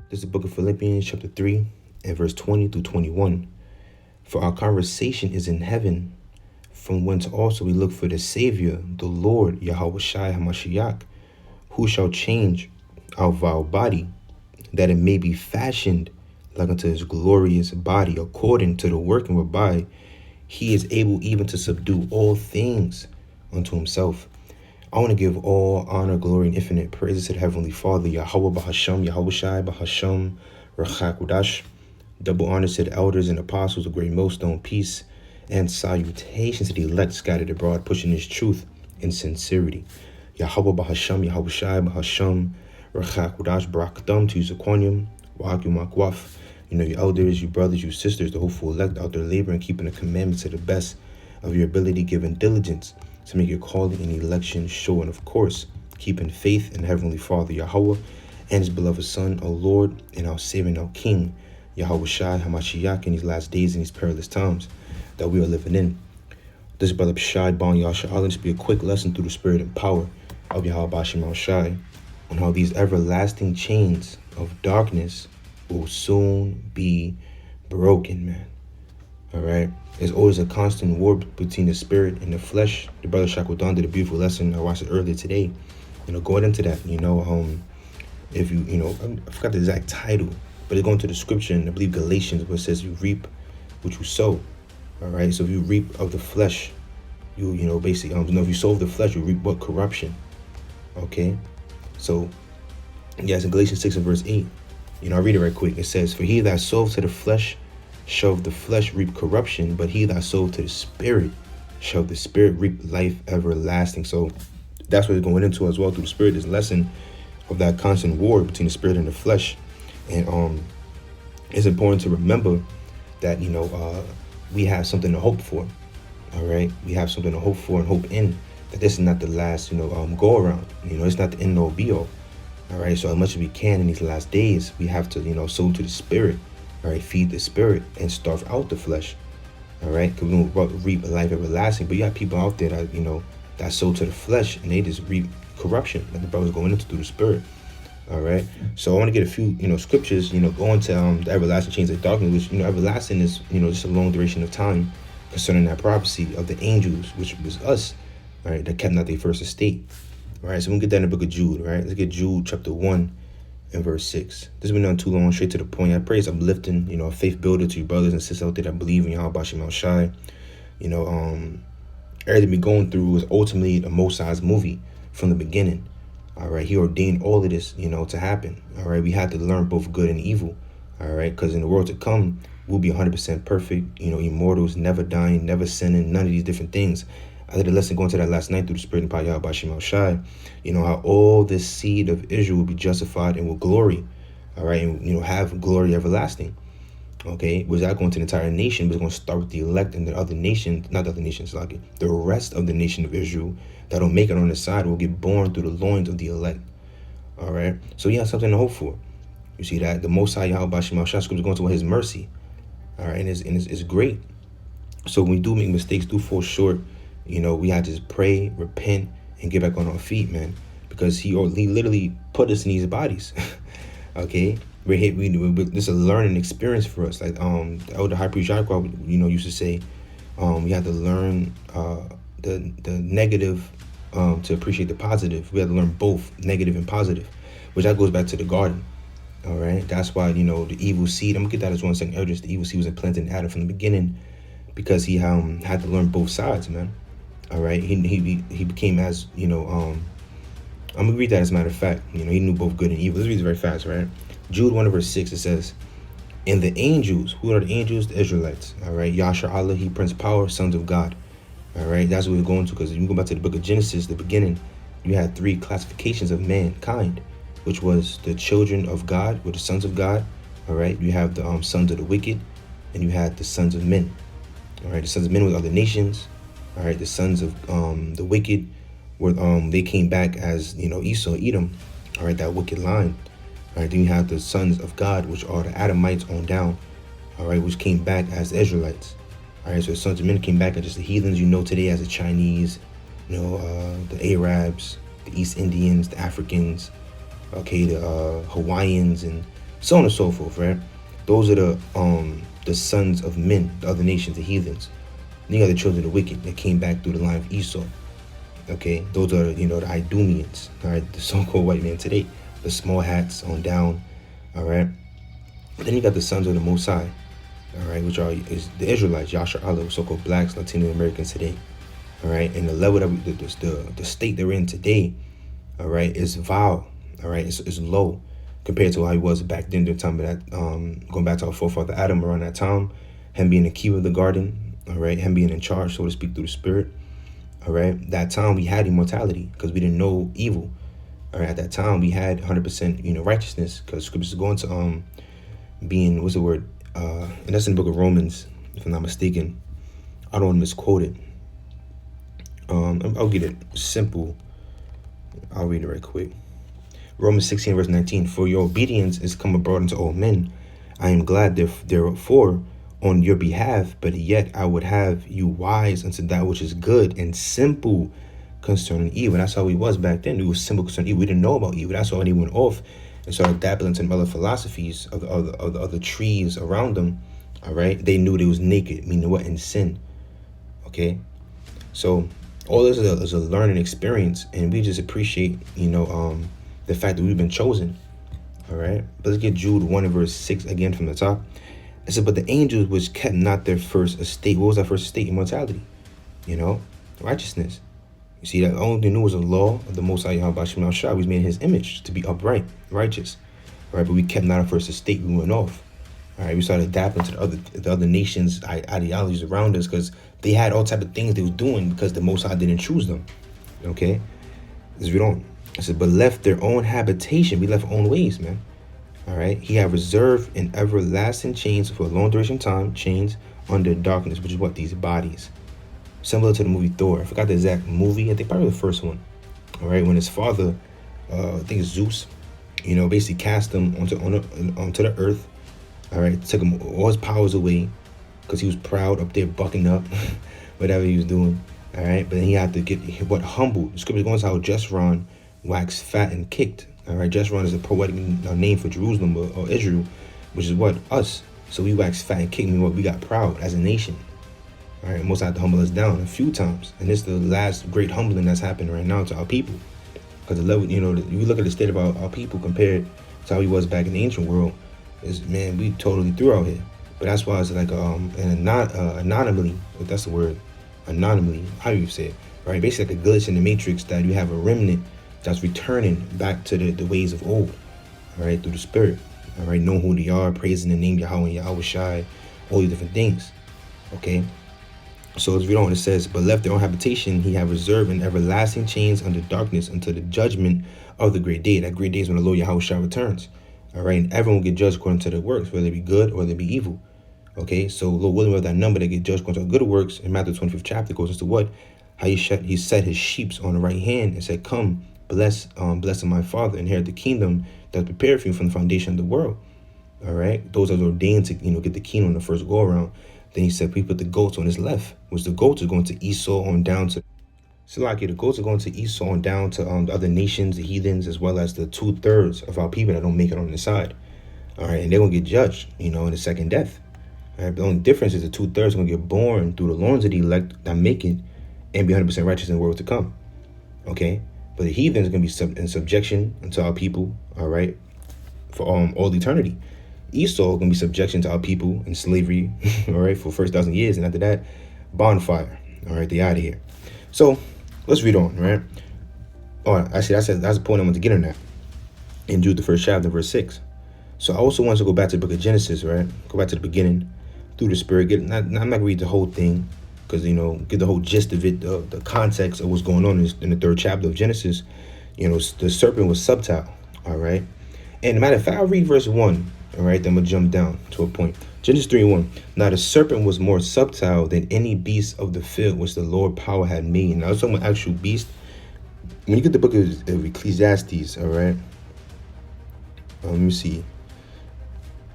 This is the book of Philippians, chapter 3, and verse 20 through 21. For our conversation is in heaven, from whence also we look for the Savior, the Lord, Yahawashi HaMashiach, who shall change our vile body, that it may be fashioned like unto his glorious body, according to the working whereby he is able even to subdue all things unto himself. I want to give all honor, glory, and infinite praises to the Heavenly Father, Yahweh Bahasham, Yahushai Bahasham, Rachakudash. Double honors to the elders and apostles of Great Millstone, peace and salutations to the elect scattered abroad, pushing his truth in sincerity. Yahweh Bahasham, Yahushai Bahasham, Rachakudash, Barakadam, to Zaquanium, Wahakim Wakwaf. You know, your elders, your brothers, your sisters, the hopeful elect out there laboring, keeping the commandments to the best of your ability, giving diligence to make your calling and election sure, and of course, keeping faith in the Heavenly Father, Yahweh, and His beloved Son, our Lord, and our Savior and our King, Yahawashi HaMashiach, in these last days and these perilous times that we are living in. This is Brother Pshai Bon Yasha'Allah. This will be a quick lesson through the spirit and power of Yahweh Bashim Shai on how these everlasting chains of darkness will soon be broken, man. All right. There's always a constant war between the spirit and the flesh. The brother SHAQADAN did a beautiful lesson. I watched it earlier today. Going into that, if I forgot the exact title, but it's going to the scripture in, I believe, Galatians, where it says you reap what you sow. All right. So if you reap of the flesh, basically, if you sow of the flesh, you reap what? Corruption. Okay. So, yes, in Galatians 6 and verse 8, I'll read it right quick. It says, for he that soweth to the flesh shall of the flesh reap corruption, but he that soweth to the spirit shall of the spirit reap life everlasting. So that's what it's going into as well through the spirit, this lesson of that constant war between the spirit and the flesh. And it's important to remember that we have something to hope for. All right, we have something to hope for and hope in, that this is not the last go around. It's not the end all be all. All right, so as much as we can in these last days, we have to sow to the spirit. All right, feed the spirit and starve out the flesh. All right, because we don't reap a life everlasting. But you have people out there that that sow to the flesh and they just reap corruption, like the brother's going into through the spirit. All right, so I want to get a few scriptures going to the everlasting chains of darkness, which everlasting is just a long duration of time concerning that prophecy of the angels, which was us, all right, that kept not their first estate. All right, so we'll get that in the book of Jude. All right, let's get Jude chapter 1 and verse 6. This has been done too long, straight to the point. I pray it's uplifting, a faith builder to your brothers and sisters out there that believe in Yahweh Bashim Shai. Everything we going through was ultimately a Most High's movie from the beginning. All right, He ordained all of this, to happen. All right, we had to learn both good and evil. All right, because in the world to come, we'll be 100% perfect, immortals, never dying, never sinning, none of these different things. I did a lesson going to that last night through the spirit and power of Bashim Shai. How all this seed of Israel will be justified and will glory. All right, and have glory everlasting. Okay, was that going to the entire nation? But it's going to start with the elect and the other nations, not the other nations, like the rest of the nation of Israel that don't make it on the side will get born through the loins of the elect. All right, so you have something to hope for. You see that the Most High Yahweh Bashim Shai is going to His mercy. All right, and it's great. So when we do make mistakes, do fall short, we have to just pray, repent, and get back on our feet, man, because he literally put us in these bodies. Okay, this is a learning experience for us. Like the elder high priest Jacob, used to say, we have to learn the negative to appreciate the positive. We have to learn both negative and positive, which that goes back to the garden. All right, that's why the evil seed. I'm gonna get that as one second. Elders, the evil seed was implanted in Adam from the beginning, because he had to learn both sides, man. All right, he became as I'm gonna read that as a matter of fact. He knew both good and evil. Let's read it very fast, right? Jude 1 verse 6, it says, and the angels, who are the angels? The Israelites. All right, Yasha'Allah, He Prince Power, sons of God. All right, that's what we're going to, because if you go back to the book of Genesis, the beginning, you had 3 classifications of mankind, which was the children of God, or the sons of God. All right, you have the sons of the wicked, and you had the sons of men. All right, the sons of men were other nations. All right, the sons of the wicked were they came back as Esau, Edom. All right, that wicked line. All right, then you have the sons of God, which are the Adamites on down. All right, which came back as the Israelites. All right, so the sons of men came back as just the heathens today as the Chinese, the Arabs, the East Indians, the Africans, okay, the Hawaiians, and so on and so forth, right? Those are the sons of men, the other nations, the heathens. Then you got the children of the wicked that came back through the line of Esau. Okay, those are, the Idumeans, all right, the so-called white man today, the small hats on down, all right. Then you got the sons of the Most High, all right, which is the Israelites, AHLAYAH, so-called blacks, Latino Americans today, all right. And the level that the state they're in today, all right, is vile, all right, it's low compared to how he was back then during the time of that, going back to our forefather Adam around that time, him being the keeper of the garden, all right, him being in charge, so to speak, through the Spirit. All right, that time we had immortality because we didn't know evil. All right, at that time we had 100%, righteousness, because scriptures go into being, what's the word? And that's in the book of Romans, if I'm not mistaken. I don't want to misquote it. I'll get it simple. I'll read it right quick. Romans 16 verse 19. For your obedience is come abroad unto all men. I am glad therefore on your behalf, but yet I would have you wise unto that which is good and simple concerning evil. That's how he was back then. It was simple concerning evil. We didn't know about evil. That's why he went off and started dabbling into other philosophies of the other trees around them. All right, they knew they was naked, meaning what? In sin. Okay, so all this is a learning experience, and we just appreciate, the fact that we've been chosen. All right, but let's get Jude 1 and verse 6 again from the top. It said, but the angels which kept not their first estate. What was that first estate? Immortality. Righteousness. You see, that only thing knew was the law of the Most High Yahweh. We made in his image to be upright, righteous. All right, but we kept not our first estate. We went off. All right, we started adapting to the other nations' ideologies around us because they had all type of things they was doing because the Most High didn't choose them. Okay, let's read on. It said, but left their own habitation. We left our own ways, man. All right, he have reserved in everlasting chains for a long duration of time, chains under darkness, which is what? These bodies. Similar to the movie Thor. I forgot the exact movie. I think probably the first one. All right, when his father, I think it's Zeus, basically cast him onto the earth. All right, took him all his powers away because he was proud up there, bucking up, whatever he was doing. All right, but then he had to get humbled. The scripture goes how Jeshurun waxed fat and kicked. All right, Jeshurun is a poetic name for Jerusalem or Israel, which is what? Us. So we waxed fat and kicked, meaning what? We got proud as a nation. All right, Most had to humble us down a few times. And this is the last great humbling that's happened right now to our people. Because the level, you look at the state of our people compared to how he was back in the ancient world, man, we totally threw out here. But that's why it's like an anomaly, if that's the word, anomaly, how do you say it, right? Basically like a glitch in the matrix that you have a remnant that's returning back to the ways of old, all right, through the Spirit, all right, knowing who they are, praising the name Yahweh and Yahweh Shai, all these different things, okay? So as we know, it says, but left their own habitation, he have reserved in everlasting chains under darkness until the judgment of the great day. That great day is when the Lord Yahweh Shai returns, all right? And everyone will get judged according to their works, whether it be good or they be evil, okay? So Lord willing, with that number that get judged according to good works, in Matthew 25th chapter goes into what? How he set his sheep on the right hand and said, come, blessed my Father, inherit the kingdom that's prepared for you from the foundation of the world. All right, those are ordained to get the kingdom on the first go around. Then he said, we put the goats on his left, which the goats are going to Esau on down to. So like the goats are going to Esau on down to the other nations, the heathens, as well as the 2/3 of our people that don't make it on the side. All right, and they're gonna get judged, in the second death. All right, the only difference is the 2/3 are gonna get born through the loins of the elect that make it and be 100% righteous in the world to come. Okay. But the heathens are going to be in subjection unto our people, all right, for all eternity. Esau going to be subjection to our people in slavery, all right, for the first 1,000 years. And after that, bonfire, all right, they out of here. So let's read on, right? All right, actually, that's the point I want to get on that. In Jude, the first chapter, verse 6. So I also want to go back to the book of Genesis, right? Go back to the beginning through the Spirit. I'm not going to read the whole thing, because, get the whole gist of it, the context of what's going on in the 3rd chapter of Genesis. The serpent was subtile, all right? And matter of fact, I'll read verse 1, all right? Then I'm going to jump down to a point. Genesis 3:1. Now the serpent was more subtile than any beast of the field which the Lord power had made. Now I was talking about actual beast. When you get the book of Ecclesiastes, all right? Let me see.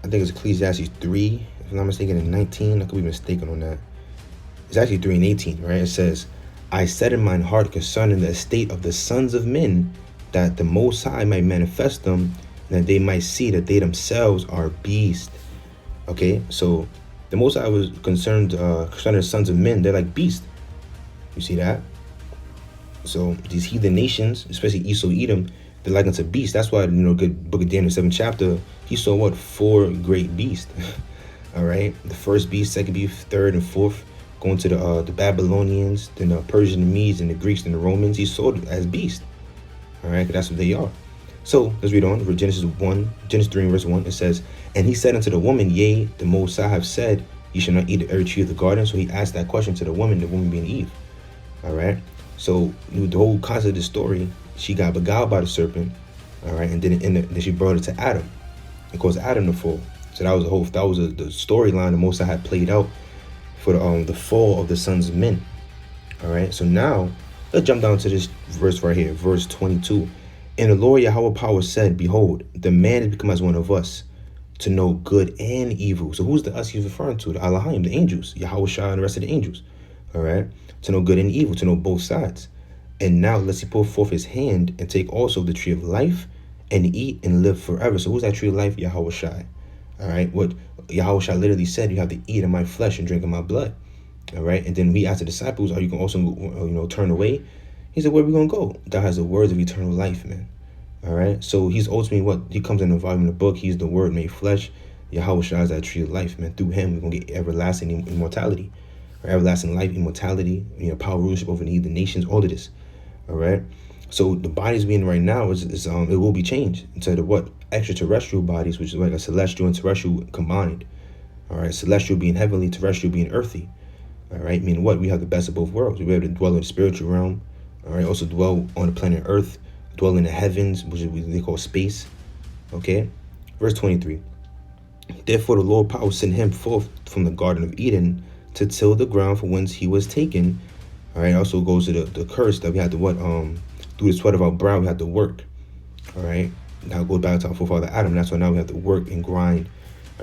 I think it's Ecclesiastes 3, if I'm not mistaken, in 19. I could be mistaken on that. It's actually 3 and 18, right? It says, I said in mine heart concerning the estate of the sons of men, that the Most High might manifest them that they might see that they themselves are beasts. Okay, so the Most High was concerned concerning the sons of men. They're like beasts. You see that? So these heathen nations, especially Esau, Edom, they're like unto beasts. That's why, good book of Daniel, 7th chapter, he saw what? 4 great beasts. All right, the first beast, second beast, third and fourth, going to the Babylonians, then the Persian, the Medes, and the Greeks, and the Romans. He saw them as beasts. All right, that's what they are. So let's read on. For Genesis 3 and verse 1, it says, and he said unto the woman, yea, the Most High have said, you shall not eat of every tree of the garden. So he asked that question to the woman being Eve. All right. So the whole concept of the story, she got beguiled by the serpent. All right, and then she brought it to Adam. It caused Adam to fall. So that was the storyline the Most High had played out for the fall of the sons of men. All right. So now let's jump down to this verse right here, verse 22. And the Lord Yahweh power said, behold, the man is become as one of us, to know good and evil. So who's the us he's referring to? The AHLAYAH, the angels, Yahweh Shai and the rest of the angels. All right. To know good and evil, to know both sides. And now let's he pull forth his hand and take also the tree of life and eat and live forever. So who's that tree of life? Yahweh Shai. All right. What Yahweh Shai literally said, you have to eat of my flesh and drink of my blood. All right. And then we asked the disciples, are you going to also, turn away? He said, where are we going to go? Thou has the words of eternal life, man. All right. So he's ultimately what? He comes in the volume of the book. He's the word made flesh. Yahweh Shai is that tree of life, man. Through him, we're going to get everlasting immortality. Or everlasting life, immortality, power, rulership over the nations, all of this. All right. So the bodies we're in right now it will be changed into the what? Extraterrestrial bodies, which is like a celestial and terrestrial combined. All right. Celestial being heavenly, terrestrial being earthy. All right. Meaning what? We have the best of both worlds. We're able to dwell in the spiritual realm. All right. Also dwell on the planet Earth, dwell in the heavens, which they call space. Okay. Verse 23. Therefore the Lord power sent him forth from the Garden of Eden to till the ground for whence he was taken. All right. Also goes to the curse that we had to what? Through the sweat of our brow, we had to work. All right. Now go back to our forefather Adam. That's why now we have to work and grind.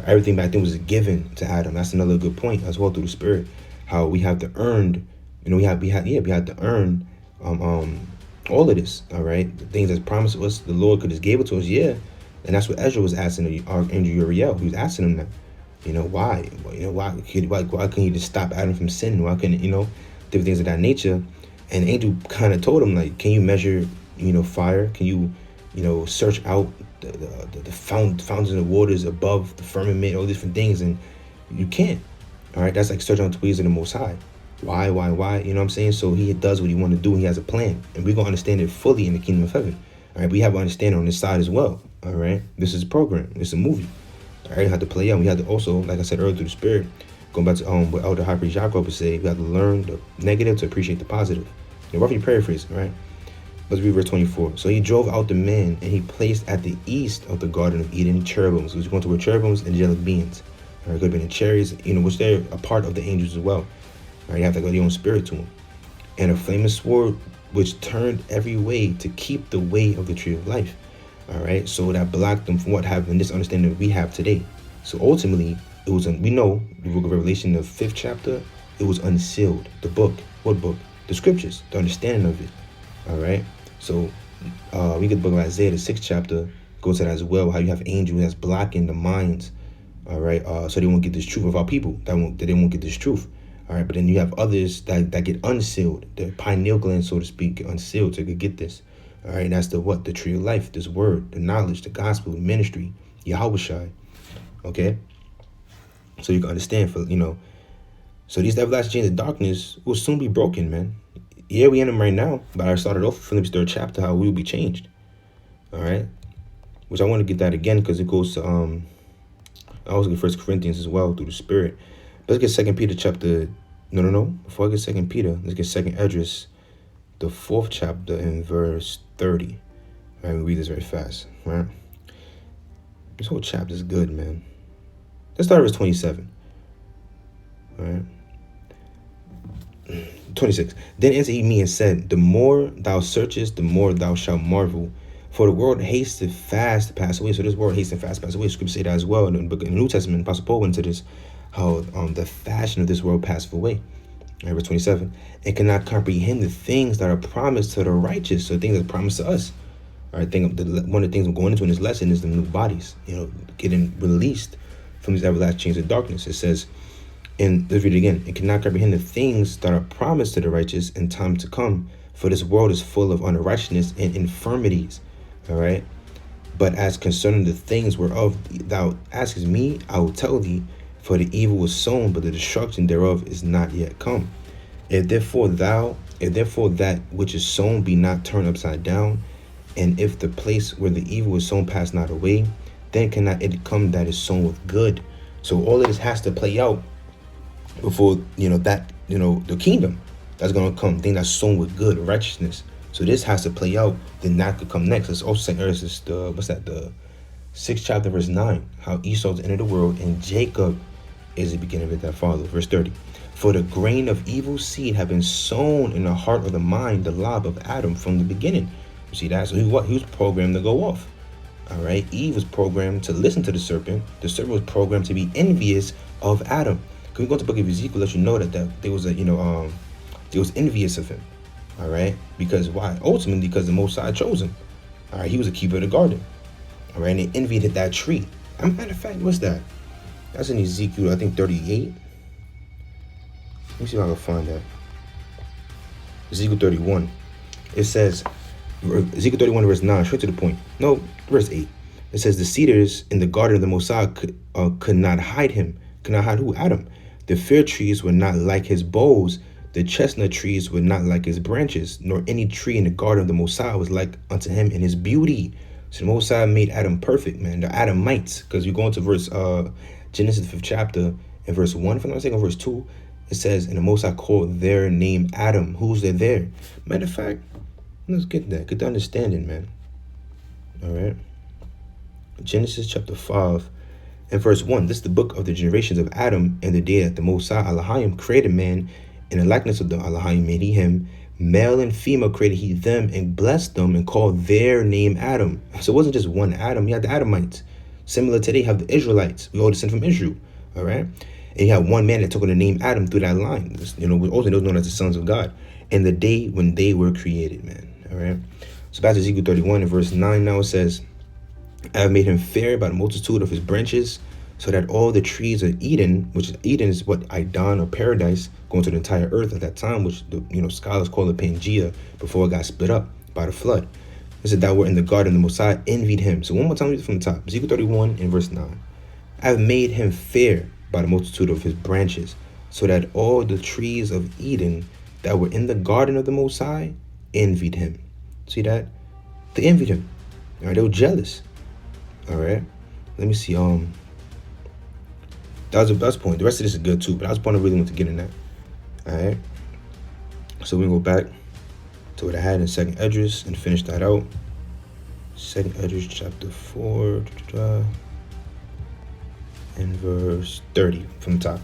Everything back then was given to Adam. That's another good point as well through the Spirit. How we have to earn. We had to earn all of this. All right. The things that's promised to us, the Lord could just gave it to us. Yeah. And that's what Ezra was asking the Archangel Uriel. He was asking him that. Why? Why couldn't he just stop Adam from sinning? Why couldn't, different things of that nature? And the angel kind of told him, like, can you measure, fire? Can you, search out the fountains of waters above the firmament, all different things? And you can't. All right. That's like searching out the ways of the Most High. Why? You know what I'm saying? So he does what he want to do. He has a plan. And we're going to understand it fully in the kingdom of heaven. All right. We have an understanding on this side as well. All right. This is a program. It's a movie. All right. Had to play out. We had to also, like I said earlier, through the Spirit, going back to what Elder High Priest Jacob would say, we have to learn the negative to appreciate the positive. Roughly paraphrase, all right? Let's read verse 24. So he drove out the man, and he placed at the east of the Garden of Eden cherubims. So he's going to where cherubims, angelic beings. All right, could have been in chariots, which they're a part of the angels as well. All right, you have to go your own spirit to them. And a flaming sword which turned every way to keep the way of the tree of life. All right, so that blocked them from what happened, this understanding that we have today. So ultimately, it was, we know, the book of Revelation, the 5th chapter, it was unsealed. The book, what book? The scriptures, the understanding of it. All right, so we get the book of Isaiah, the 6th chapter, goes to that as well, how you have angels that's blocking the minds. All right, so they won't get this truth of our people, that they won't get this truth. All right, but then you have others that get unsealed, the pineal gland, so to speak, get unsealed so they could get this. All right, and that's the what? The tree of life, this word, the knowledge, the gospel, the ministry, Yahweh Shai. Okay, so you can understand, so these everlasting chains of darkness will soon be broken, man. Yeah, we in them right now, but I started off Philippians 3rd chapter, how we will be changed. All right, which I want to get that again because it goes to I also get 1 Corinthians as well through the Spirit. Let's get 2 Peter chapter. No. Before I get 2 Peter, let's get 2 Esdras, the 4th chapter in verse 30. All right, we read this very fast. Right, this whole chapter is good, man. Let's start at verse 27. All right. 26. Then answered he me and said, the more thou searchest, the more thou shalt marvel. For the world hasteth fast to pass away. So this world hasteth fast to pass away. Scripture say that as well. In the New Testament, Apostle Paul went into this, how the fashion of this world passeth away. Right, verse 27. And cannot comprehend the things that are promised to the righteous. So things that are promised to us. All right, one of the things I'm going into in this lesson is the new bodies, getting released from these everlasting chains of darkness. It says, and let's read it again. It cannot comprehend the things that are promised to the righteous in time to come, for this world is full of unrighteousness and infirmities. All right. But as concerning the things whereof thou askest me, I will tell thee, for the evil was sown, but the destruction thereof is not yet come. If therefore that which is sown be not turned upside down, and if the place where the evil is sown pass not away, then cannot it come that is sown with good. So all of this has to play out before the kingdom that's going to come, thing that's sown with good righteousness. So this has to play out, then that could come next. It's also saying the 6th chapter verse 9, how Esau's entered the world and Jacob is the beginning of it that follows. Verse 30, for the grain of evil seed have been sown in the heart of the mind, the lob of Adam from the beginning. You see that? So he was programmed to go off. All right, Eve was programmed to listen to the serpent. The serpent was programmed to be envious of Adam. Can we go to the book of Ezekiel, let you know that there was they was envious of him. All right, because why? Ultimately, because the Most High chose him. All right, he was a keeper of the garden. All right, and they envied that tree. As a matter of fact, what's that? That's in Ezekiel, I think 38. Let me see if I can find that. Ezekiel 31. It says, Ezekiel 31 verse 9, straight to the point. No, verse 8. It says, the cedars in the garden of the Most High could not hide him. Could not hide who? Adam. The fir trees were not like his boughs. The chestnut trees were not like his branches, nor any tree in the garden of the Most High was like unto him in his beauty. So the Most High made Adam perfect, man. The Adamites, because you go into verse Genesis 5th chapter and verse 1, if I'm not mistaken, verse 2, it says, and the Most High called their name Adam. Who's there? Matter of fact, let's get that. Get the understanding, man. All right. Genesis chapter 5 and verse 1. This is the book of the generations of Adam, and the day that the Most High AHLAYAH created man. In the likeness of the AHLAYAH made he him. Male and female created he them, and blessed them, and called their name Adam. So it wasn't just one Adam. You had the Adamites. Similar today, you have the Israelites. We all descend from Israel. All right. And you have one man that took on the name Adam through that line. We're also known as the sons of God. And the day when they were created, man. All right. So back to Ezekiel 31 and verse 9 now, it says, I have made him fair by the multitude of his branches, so that all the trees of Eden, which Eden is what Idon or paradise, going to the entire earth at that time, which the scholars call it Pangea, before it got split up by the flood. It said that were in the garden, the Messiah envied him. So one more time, read it from the top. Ezekiel 31 and verse 9. I have made him fair by the multitude of his branches, so that all the trees of Eden that were in the garden of the Most High envied him. See that? They envied him. All right, they were jealous. All right. Let me see. That was the best point. The rest of this is good too, but I was point I really want to get in that. All right. So we go back to what I had in 2nd Esdras and finish that out. 2nd Esdras chapter 4 and verse 30 from the top.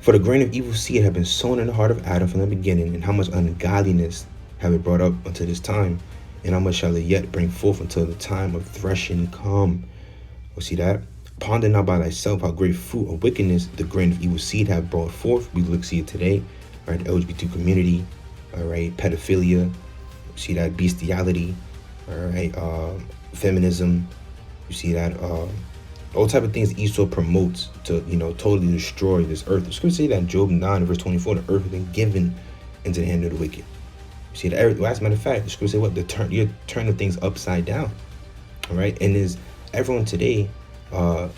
For the grain of evil seed had been sown in the heart of Adam from the beginning, and how much ungodliness have it brought up until this time, and how much shall it yet bring forth until the time of threshing come. Well, see that? Ponder now by thyself how great fruit of wickedness the grain of evil seed have brought forth. We see it today, right? The LGBT community, all right, pedophilia, see that, bestiality, all right, feminism, you see that, all type of things Esau promotes to, totally destroy this earth. The scripture say that in Job 9 verse 24, the earth has been given into the hand of the wicked. You see that, as a matter of fact, the scripture say what? You're turning things upside down, all right? And is everyone today, the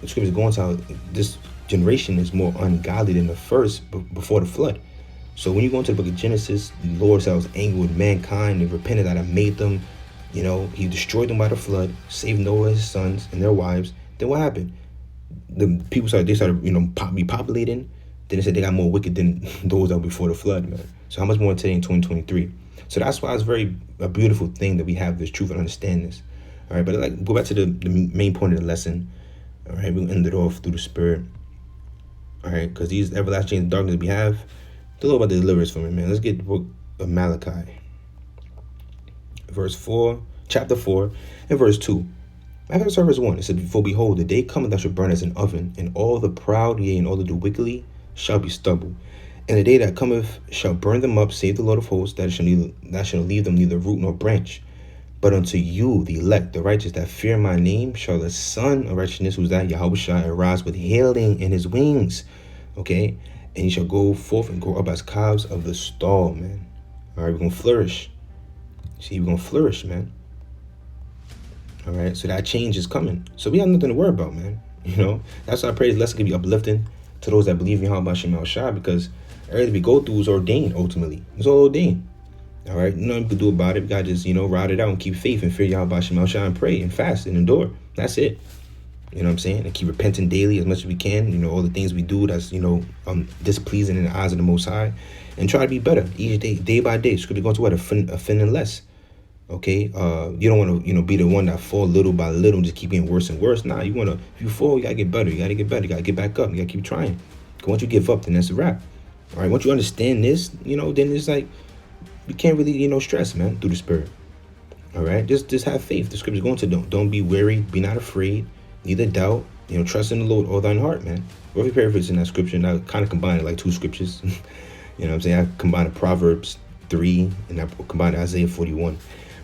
scripture is going to how this generation is more ungodly than the first before the flood. So when you go into the book of Genesis, the Lord said I was angry with mankind and repented that I made them. He destroyed them by the flood, saved Noah, his sons, and their wives. Then what happened? The people started repopulating. Then they said they got more wicked than those that were before the flood, man. So how much more today in 2023? So that's why it's a beautiful thing that we have this truth and understand this. All right, but go back to the main point of the lesson. All right, we'll end it off through the Spirit. All right, because these everlasting darkness we have, the Lord about to deliver us from it, man. Let's get the book of Malachi, chapter 4, and verse 2. After verse 1, it said, for behold, the day cometh that shall burn as an oven, and all the proud, yea, and all that do wickedly, shall be stubble. And the day that cometh shall burn them up, save the Lord of hosts, that shall leave them neither root nor branch. But unto you, the elect, the righteous that fear my name, shall the Son of righteousness, who's that Yahushua, arise with healing in his wings. Okay? And he shall go forth and grow up as calves of the stall, man. All right, we're going to flourish. See, we're going to flourish, man. All right, so that change is coming. So we have nothing to worry about, man. You know, that's why I pray this lesson can be uplifting to those that believe in habitation, because everything we go through is ordained, ultimately. It's all ordained. All right, nothing we can do about it. We got to just, ride it out and keep faith and fear Yahushua and pray and fast and endure. That's it. You know what I'm saying? And keep repenting daily as much as we can. All the things we do that's, displeasing in the eyes of the Most High. And try to be better each day, day by day. Scripture going to what? Offending less. Okay? You don't want to, be the one that fall little by little and just keep getting worse and worse. Nah, you want to, if you fall, you got to get better. You got to get better. You got to get back up. You got to keep trying. Because once you give up, then that's a wrap. All right? Once you understand this, then it's like, you can't really, stress, man, through the Spirit. All right? Just have faith. The Scripture's going to don't be weary. Be not afraid. Neither doubt. Trust in the Lord all thine heart, man. We're paraphrasing that scripture, and I kind of combined it like two scriptures. You know what I'm saying? I combined Proverbs 3, and I combined Isaiah 41.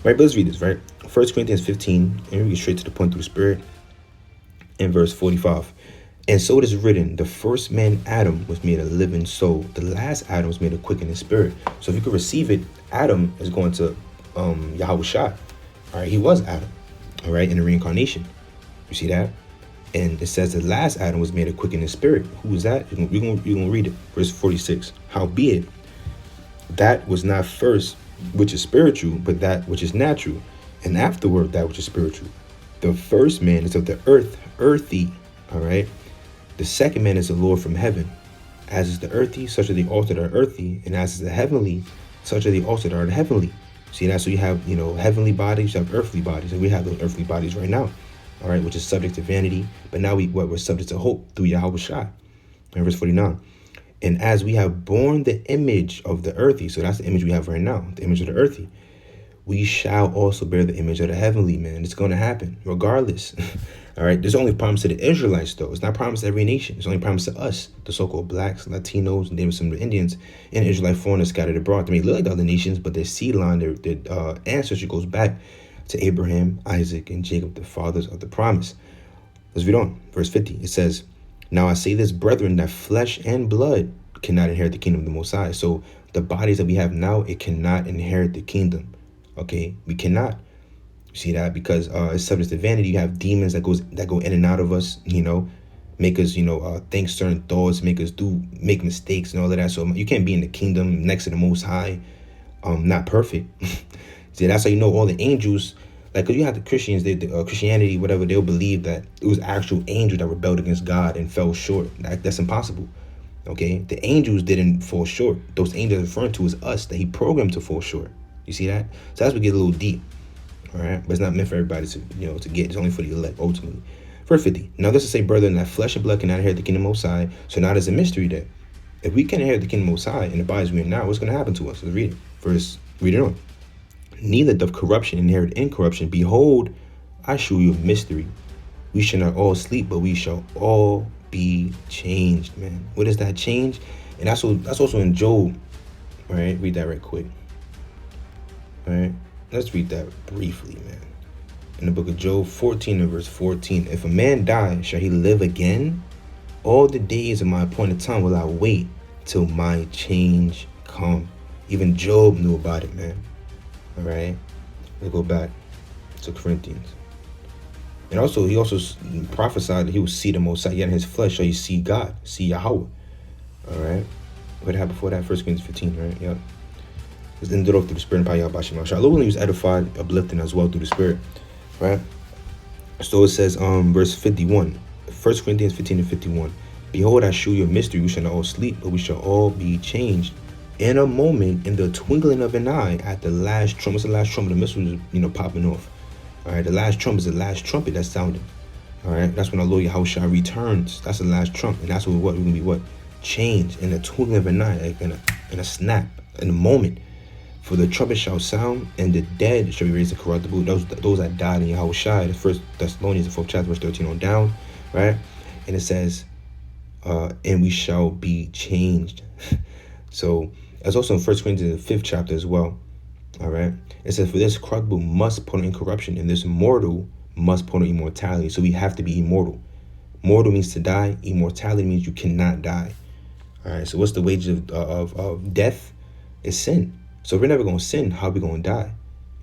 Right, but let's read this, right? 1 Corinthians 15, and we get straight to the point through the Spirit. In verse 45. And so it is written, the first man, Adam, was made a living soul. The last Adam was made a quickening spirit. So if you could receive it, Adam is going to Yahushua. All right, he was Adam, all right, in the reincarnation. You see that? And it says the last Adam was made a quickening spirit. Who is that? You're going to read it. Verse 46. Howbeit, that was not first which is spiritual, but that which is natural. And afterward, that which is spiritual. The first man is of the earth, earthy. All right. The second man is the Lord from heaven. As is the earthy, such are the also that are earthy. And as is the heavenly, such are the also that are the heavenly. See that? So you have, heavenly bodies, you have earthly bodies. And we have those earthly bodies right now. All right, which is subject to vanity, but now we're subject to hope through Yahushua. In verse 49, and as we have borne the image of the earthy, so that's the image we have right now, the image of the earthy, we shall also bear the image of the heavenly, man. It's going to happen regardless. All right, there's only promise to the Israelites, though. It's not promised to every nation. It's only promised to us, the so-called blacks, Latinos, and even some of the Indians, and Israelite foreigners scattered abroad. They may look like the other nations, but their seed line, their ancestry goes back to Abraham, Isaac, and Jacob, the fathers of the promise. Let's read on. Verse 50. It says, now I say this, brethren, that flesh and blood cannot inherit the kingdom of the Most High. So the bodies that we have now, it cannot inherit the kingdom. Okay? We cannot. You see that? Because it's subject to vanity. You have demons that go in and out of us, make us, think certain thoughts, make make mistakes and all of that. So you can't be in the kingdom next to the Most High, not perfect. See, that's how you know all the angels, like, because you have the Christians, Christianity, whatever, they'll believe that it was actual angels that rebelled against God and fell short. That's impossible. Okay? The angels didn't fall short. Those angels referring to is us, that he programmed to fall short. You see that? So that's what gets a little deep. All right? But it's not meant for everybody to, to get. It's only for the elect, ultimately. Verse 50. Now this is say, brethren, that flesh and blood cannot inherit the kingdom of Most High. So now there's a mystery there. If we can inherit the kingdom of Most High in the bodies we're in now, what's going to happen to us? Let's read it. Read it on. Neither doth corruption inherit incorruption. Behold, I show you a mystery. We shall not all sleep, but we shall all be changed, man. What is that change? And that's also in Job. All right, read that right quick. All right, let's read that briefly, man. In the book of Job 14 and verse 14. If a man die, shall he live again? All the days of my appointed time will I wait till my change come. Even Job knew about it, man. All right, we'll go back to Corinthians. And also, he also prophesied that he would see the Most High. Yet in his flesh shall you see God, see Yahweh. All right, what happened before that? 1 Corinthians 15, right? Yep. It's ended off through the Spirit and power Yahweh Shai. Lord, when he was edified, uplifting as well through the Spirit, right? So it says, verse 51, 1 Corinthians 15 and 51. Behold, I shew you a mystery. We shall not all sleep, but we shall all be changed. In a moment, in the twinkling of an eye, at the last trumpet. What's the last trumpet? The missile is, popping off. All right, the last trumpet is the last trumpet that's sounding. All right, that's when our Lord Yahushua returns. That's the last trump, and that's what we're gonna be changed in the twinkling of an eye, like in a snap, in a moment. For the trumpet shall sound, and the dead shall be raised incorruptible. Those that died in Yahushua. The 1 Thessalonians, the 4th chapter, verse 13 on down, right? And it says, and we shall be changed. So. That's also in 1 Corinthians, the 5th chapter as well. All right. It says, for this corruptible must put on incorruption, and this mortal must put on immortality. So we have to be immortal. Mortal means to die. Immortality means you cannot die. All right. So what's the wages of death? It's sin. So if we're never going to sin, how are we going to die?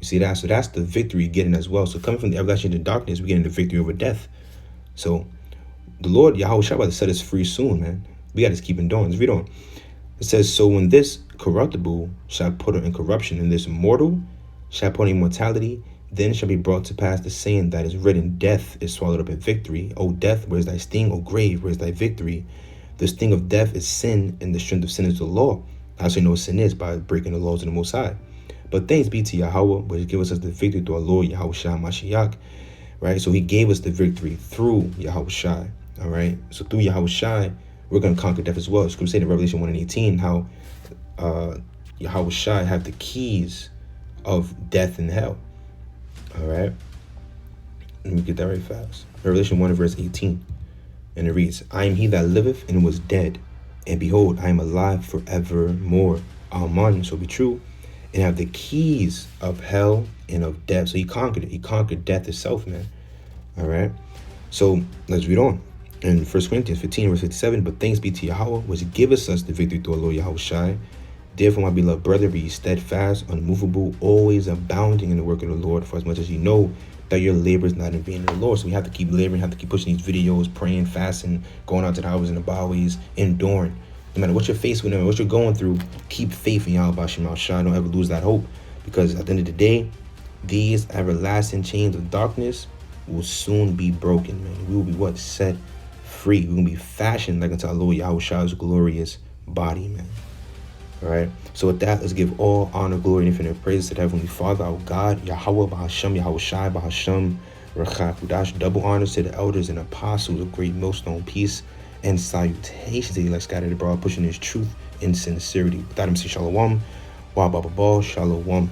You see that? So that's the victory getting as well. So coming from the everlasting to darkness, we're getting the victory over death. So the Lord, Yahweh Shah, about to set us free soon, man. We got to keep on doing. Let's read on. It says, so when this corruptible shall put on incorruption, and this mortal shall put on immortality, then shall be brought to pass the saying that is written, death is swallowed up in victory. O death, where is thy sting? O grave, where is thy victory? The sting of death is sin, and the strength of sin is the law. How so you know what sin is? By breaking the laws of the Most High. But thanks be to Yahweh, which gave us the victory through our Lord Yahweh Shai Mashiach. Right? So he gave us the victory through Yahweh Shai. All right? So through Yahweh Shai, we're going to conquer death as well. Scripture said in Revelation 1:18 how Yahweh Shai have the keys of death and hell. All right? Let me get that right fast. Revelation 1:18. And it reads, I am he that liveth and was dead, and behold, I am alive forevermore. Amen. So be true. And have the keys of hell and of death. So he conquered it. He conquered death itself, man. All right. So let's read on. In 1 Corinthians 15:57, but thanks be to Yahweh, which giveth us the victory through our Lord Yahweh Shai. Therefore, my beloved brother, be steadfast, unmovable, always abounding in the work of the Lord, for as much as you know that your labor is not in vain in the Lord. So we have to keep laboring, have to keep pushing these videos, praying, fasting, going out to the highways and the byways, enduring. No matter what you're faced with, no matter what you're going through, keep faith in Yahweh Shema Shai. Don't ever lose that hope, because at the end of the day, these everlasting chains of darkness will soon be broken, man. We will be what? Set free. We're going to be fashioned like unto our Lord Yahweh Shai's glorious body, man. All right. So with that, let's give all honor, glory, and infinite praise to the Heavenly Father, our God, Yahweh, Bahasham, Yahweh Shai, Bahasham, Rachakudash. Double honors to the elders and apostles of great millstone, peace and salutations to you, like scattered abroad, pushing his truth in sincerity. Without him, say shalom, wa ba ba ba, shalom.